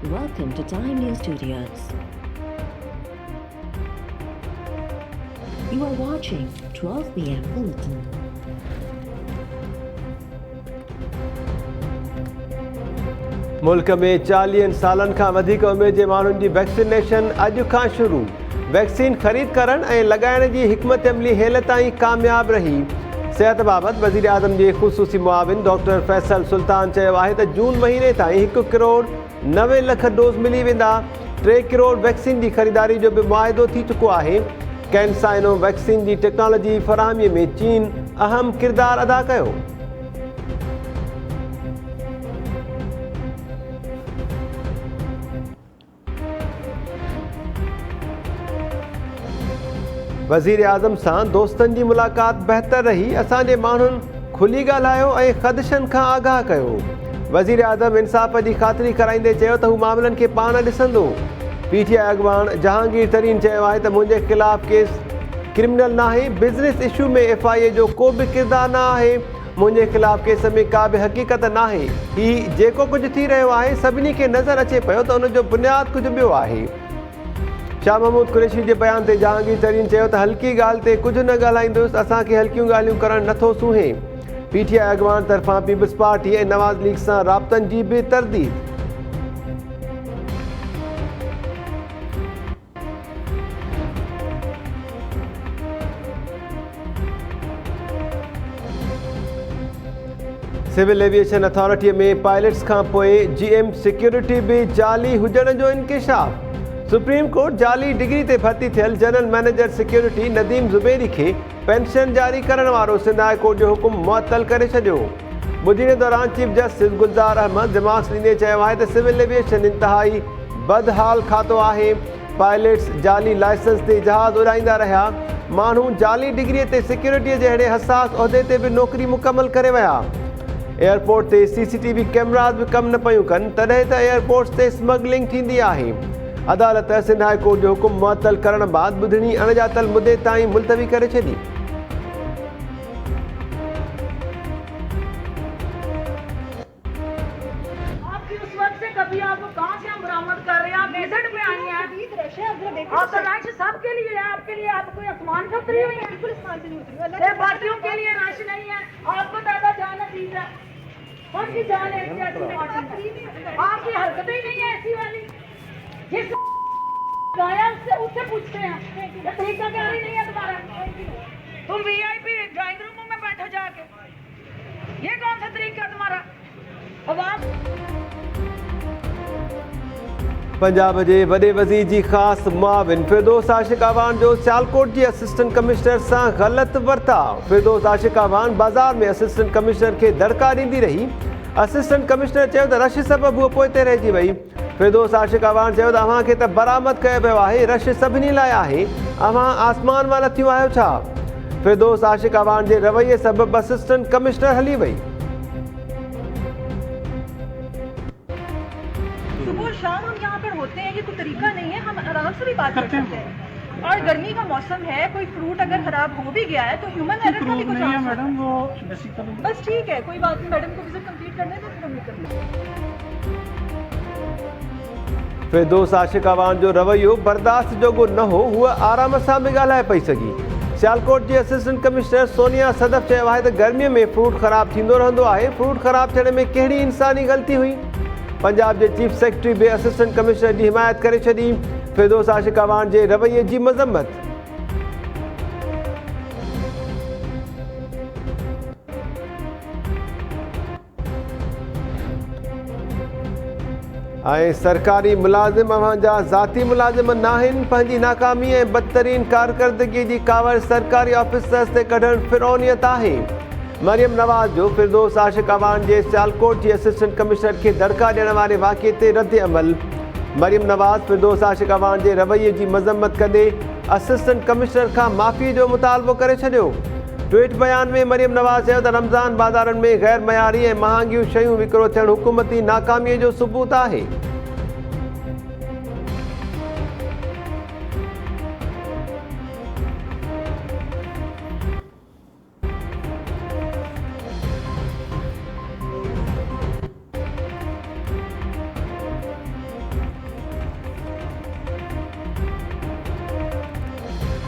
Welcome to Time News Studios. You are watching 12 p.m. Bulletin. मुल्क में 40 सालन खां वधीक उमिरि जे माण्हुनि जी वैक्सीनेशन अॼु खां शुरू। वैक्सीन ख़रीद करण ऐं लॻाइण जी हिकमत अमली हेल ताईं कामयाब रही। सिहत बाबति वज़ीर आज़म जे ख़ुसूसी मुआविन डॉक्टर फैसल सुल्तान चयो आहे त जून महीने ताईं 1 करोड़ 90 लख डोज़ मिली वेंदा। 3 करोड़ वैक्सीन जी ख़रीदारी जो बि मुआहिदो थी चुको आहे। कैंसाइनो वैक्सीन जी टेक्नोलॉजी फ़राहमीअ में चीन अहम किरदारु अदा कयो। वज़ीर आज़म सां दोस्तनि जी मुलाक़ात बहितर रही। असांजे माण्हुनि खुली ॻाल्हायो ऐं ख़दशनि खां आगाह कयो। वज़ीर आज़म इंसाफ़ जी ख़ातिरी कराईंदे चयो त हू मामलनि खे पाण ॾिसंदो। PTI अॻवान जहांगीर तरीन चयो आहे त मुंहिंजे ख़िलाफ़ केस क्रिमिनल नाहे। बिज़नेस इशू में FIA जो को बि किरदारु न आहे। मुंहिंजे ख़िलाफ़ केस में का बि हक़ीक़त नाहे। हीउ जेको कुझु थी रहियो आहे सभिनी खे नज़र अचे पियो त उनजो बुनियादु कुझु ॿियो आहे। शाह महमूद कुरैशी जे बयान ते जहांगीर तरीन चयो त हल्की ॻाल्हि ते कुझु न ॻाल्हाईंदुसि। असांखे हल्कियूं ॻाल्हियूं करणु नथो सूहे। PTI अॻवान तरफ़ां पीपल्स पार्टी ऐं नवाज़ लीग सां राब्तनि जी बि तरदीद। सिविल एविएशन अथॉरिटीअ में पायलट्स खां पोइ GM सिक्योरिटी बि जाली हुजण जो इंकिशाफ। सुप्रीम कोर्ट जाली डिग्री ते भर्ती थियल general manager security Nadeem Zubairi खे पेंशन जारी करण वारो सिंध हाई कोर्ट जो हुकुम मुअत्तल करे छॾियो। ॿुधण दौरान चीफ जस्टिस गुलज़ार अहमद दिमाग़ ॾींदे चयो आहे त सिविल एविएशन इंतिहाई बदहाल खातो आहे। पायलट्स जाली लाइसेंस ते जहाज़ उॾाईंदा रहिया। माण्हू जाली डिग्रीअ ते सिक्योरिटीअ जहिड़े हसास उहिदे ते बि नौकरी मुकमल करे विया। एयरपोर्ट ते CCTV कैमरास बि कमु न पियूं कनि तॾहिं त एयरपोर्ट्स ते स्मगलिंग थींदी आहे। अदालत सिंध हाई कोर्ट जो हुकुम मुअत्तल करण बाद ॿुधणी अणॼातल मुदे ताईं मुलतवी करे छॾी। आपकी उस वक्त से कभी आपको कहां से हम बरामद कर रहे हैं? आप विजिट पे आई हैं। और राश सबके लिए है, आपके लिए आप कोई आसमान से उतरी हुई है? बिल्कुल आसमान से नहीं उतरी है। बाकियों के लिए राश नहीं है। आपको दादा जान अजीज है। कौन सी जान है ऐसी आपकी हरकतें ही नहीं है ऐसी वाली। जिस गाया उससे पूछते हैं ये तरीका क्या ही नहीं है तुम्हारा। तुम VIP ड्राइंग रूम में बैठो जाके। ये कौन सा तरीका तुम्हारा? पंजाब जे वॾे वज़ीर जी ख़ासि मुआविन फिरदौस आशिक़ अवान जो सियालकोट जी असिस्टेंट कमिश्नर सां ग़लति वर्ताव। फिरदौस आशिक़ अवान बाज़ार में असिस्टेंट कमिश्नर खे दड़का ॾींदी रही। असिस्टेंट कमिश्नर चयो त रश सबबु हूअ पोइते रहिजी वई। फिरदौस आशिक़ अवान चयो त अव्हांखे त बरामद कयो वियो आहे। रश सभिनी लाइ आहे। अव्हां आसमान मां लथियूं आहियो छा? फिरदौस आशिक़ अवान जे रवैये सबबु असिस्टेंट कमिश्नर हली वई। सुबह शाम हम यहाँ पर होते हैं, ये कोई तरीका नहीं है। हम आराम से भी बात कर सकते हैं। और गर्मी का मौसम है, कोई फ्रूट अगर खराब हो भी गया है तो ह्यूमन एरर का भी कुछ नहीं है मैडम। वो बस ठीक है, कोई बात नहीं। मैडम को विजिट कंप्लीट करने दें फिर हम निकलेंगे। फिरदौस आशिक़ अवान जो रवैयो बर्दाश्त जोॻो न हो। हूअ आराम सां बि ॻाल्हाए पई सघी। सियालकोट जी असिस्टेंट कमिश्नर सोनिया सदफ़ चयो आहे त गर्मीअ में फ्रूट ख़राब थींदो रहंदो आहे। फ्रूट ख़राब थियण में कहिड़ी इंसानी ग़लती हुई? पंजाब जे चीफ सेक्रेटरी बि असिस्टेंट कमिश्नर जी हिमायत करे छॾी। फिरदौस आशिक़ अवान जे रवैये जी मज़म्मत। ऐं सरकारी मुलाज़िम अव्हांजा ज़ाती मुलाज़िम न आहिनि। पंहिंजी नाकामी ऐं बदतरीन कारकर्दगीअ जी कावड़ सरकारी ऑफिसर्स ते कढणु फिरौनियत आहे। मरियम नवाज़ जो फिरदौस आशिक़ अवान जे सियालकोट जी असिस्टेंट कमिश्नर खे दड़का ॾियण वारे वाक़िए ते रद्द अमल। मरियम नवाज़ फिरदौस आशिक़ अवान जे रवैये जी मज़म्मत कंदे असिस्टेंट कमिश्नर खां माफ़ी जो मुतालबो करे छॾियो। ट्वीट बयान में मरियम नवाज़ चयो त रमज़ान बाज़ारनि में गैर मयारी ऐं महांगियूं शयूं विकिरो थियणु हुकूमती नाकामीअ जो सबूत आहे।